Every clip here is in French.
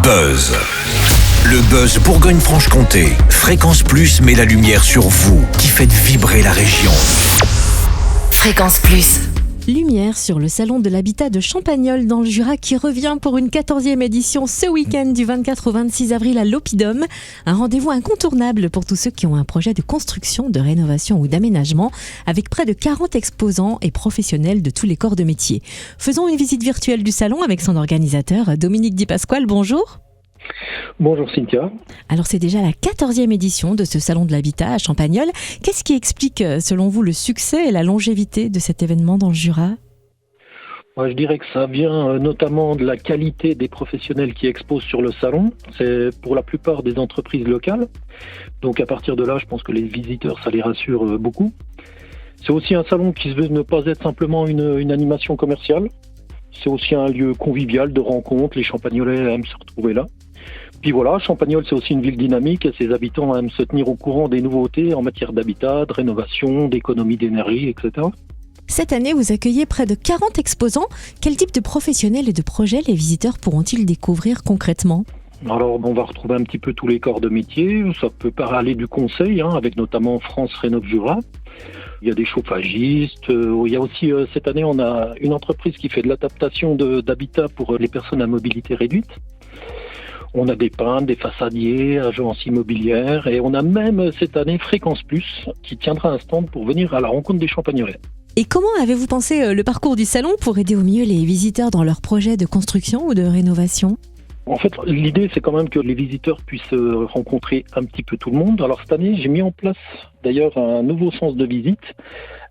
Buzz. Le Buzz Bourgogne-Franche-Comté. Fréquence Plus met la lumière sur vous qui faites vibrer la région. Fréquence Plus. Lumière sur le salon de l'habitat de Champagnole dans le Jura qui revient pour une 14e édition ce week-end du 24 au 26 avril à l'Oppidum. Un rendez-vous incontournable pour tous ceux qui ont un projet de construction, de rénovation ou d'aménagement avec près de 40 exposants et professionnels de tous les corps de métier. Faisons une visite virtuelle du salon avec son organisateur Dominique Di Pasquale. Bonjour. Bonjour Cynthia. Alors c'est déjà la 14e édition de ce salon de l'habitat à Champagnole. Qu'est-ce qui explique selon vous le succès et la longévité de cet événement dans le Jura ? Je dirais que ça vient notamment de la qualité des professionnels qui exposent sur le salon. C'est pour la plupart des entreprises locales. Donc à partir de là, je pense que les visiteurs, ça les rassure beaucoup. C'est aussi un salon qui veut ne pas être simplement une animation commerciale. C'est aussi un lieu convivial de rencontre. Les Champagnolais aiment se retrouver là. Puis voilà, Champagnole, c'est aussi une ville dynamique et ses habitants aiment se tenir au courant des nouveautés en matière d'habitat, de rénovation, d'économie d'énergie, etc. Cette année, vous accueillez près de 40 exposants. Quel type de professionnels et de projets les visiteurs pourront-ils découvrir concrètement ? Alors, on va retrouver un petit peu tous les corps de métier. Ça peut aller du conseil, avec notamment France Rénov Jura. Il y a des chauffagistes. Il y a aussi, cette année, on a une entreprise qui fait de l'adaptation d'habitat pour les personnes à mobilité réduite. On a des peintres, des façadiers, agences immobilières et on a même cette année Fréquence Plus qui tiendra un stand pour venir à la rencontre des Champagnolais. Et comment avez-vous pensé le parcours du salon pour aider au mieux les visiteurs dans leurs projets de construction ou de rénovation ? En fait, l'idée, c'est quand même que les visiteurs puissent rencontrer un petit peu tout le monde. Alors cette année, j'ai mis en place d'ailleurs un nouveau sens de visite.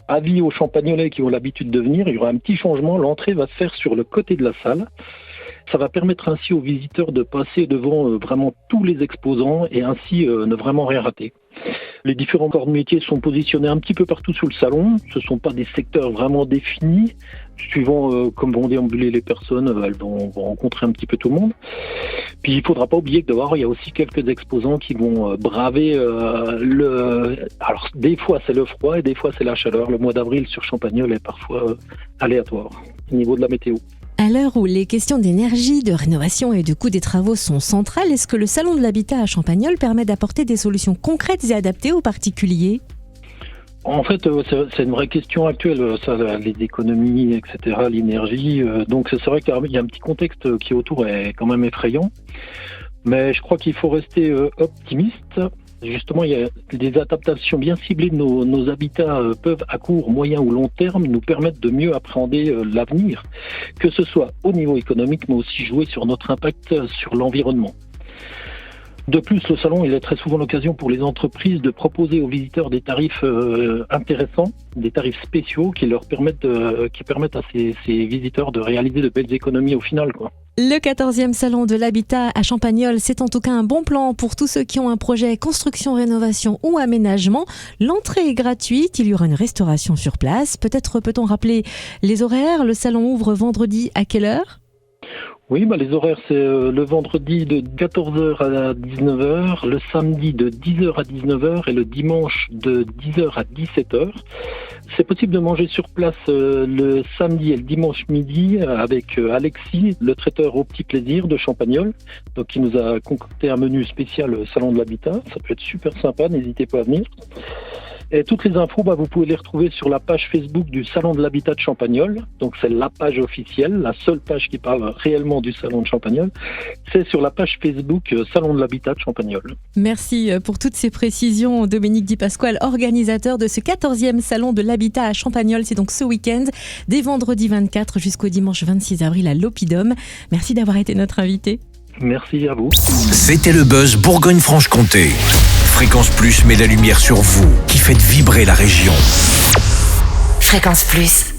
Avis aux Champagnolais qui ont l'habitude de venir, il y aura un petit changement. L'entrée va se faire sur le côté de la salle. Ça va permettre ainsi aux visiteurs de passer devant vraiment tous les exposants et ainsi ne vraiment rien rater. Les différents corps de métier sont positionnés un petit peu partout sur le salon. Ce ne sont pas des secteurs vraiment définis. Suivant comme vont déambuler les personnes, elles vont rencontrer un petit peu tout le monde. Puis il ne faudra pas oublier que dehors, il y a aussi quelques exposants qui vont braver Alors des fois c'est le froid et des fois c'est la chaleur. Le mois d'avril sur Champagnole est parfois aléatoire au niveau de la météo. À l'heure où les questions d'énergie, de rénovation et de coût des travaux sont centrales, est-ce que le salon de l'habitat à Champagnole permet d'apporter des solutions concrètes et adaptées aux particuliers ? En fait, c'est une vraie question actuelle, ça, les économies, etc., l'énergie. Donc c'est vrai qu'il y a un petit contexte qui autour est quand même effrayant. Mais je crois qu'il faut rester optimiste. Justement, il y a des adaptations bien ciblées de nos habitats peuvent, à court, moyen ou long terme, nous permettre de mieux appréhender l'avenir, que ce soit au niveau économique, mais aussi jouer sur notre impact sur l'environnement. De plus, le salon il est très souvent l'occasion pour les entreprises de proposer aux visiteurs des tarifs intéressants, des tarifs spéciaux qui permettent à ces visiteurs de réaliser de belles économies au final, quoi. Le 14e salon de l'habitat à Champagnole, c'est en tout cas un bon plan pour tous ceux qui ont un projet construction, rénovation ou aménagement. L'entrée est gratuite, il y aura une restauration sur place. Peut-être peut-on rappeler les horaires ? Le salon ouvre vendredi à quelle heure ? Oui, les horaires, c'est le vendredi de 14h à 19h, le samedi de 10h à 19h et le dimanche de 10h à 17h. C'est possible de manger sur place le samedi et le dimanche midi avec Alexis, le traiteur au petit plaisir de Champagnole, donc qui nous a concocté un menu spécial Salon de l'habitat. Ça peut être super sympa, n'hésitez pas à venir. Et toutes les infos, vous pouvez les retrouver sur la page Facebook du Salon de l'habitat de Champagnole. Donc c'est la page officielle, la seule page qui parle réellement du Salon de Champagnole. C'est sur la page Facebook Salon de l'habitat de Champagnole. Merci pour toutes ces précisions, Dominique Di Pasquale, organisateur de ce 14e Salon de l'habitat à Champagnole. C'est donc ce week-end, dès vendredi 24 jusqu'au dimanche 26 avril à l'Oppidum. Merci d'avoir été notre invité. Merci à vous. C'était le Buzz Bourgogne-Franche-Comté. Fréquence Plus met la lumière sur vous qui faites vibrer la région. Fréquence Plus.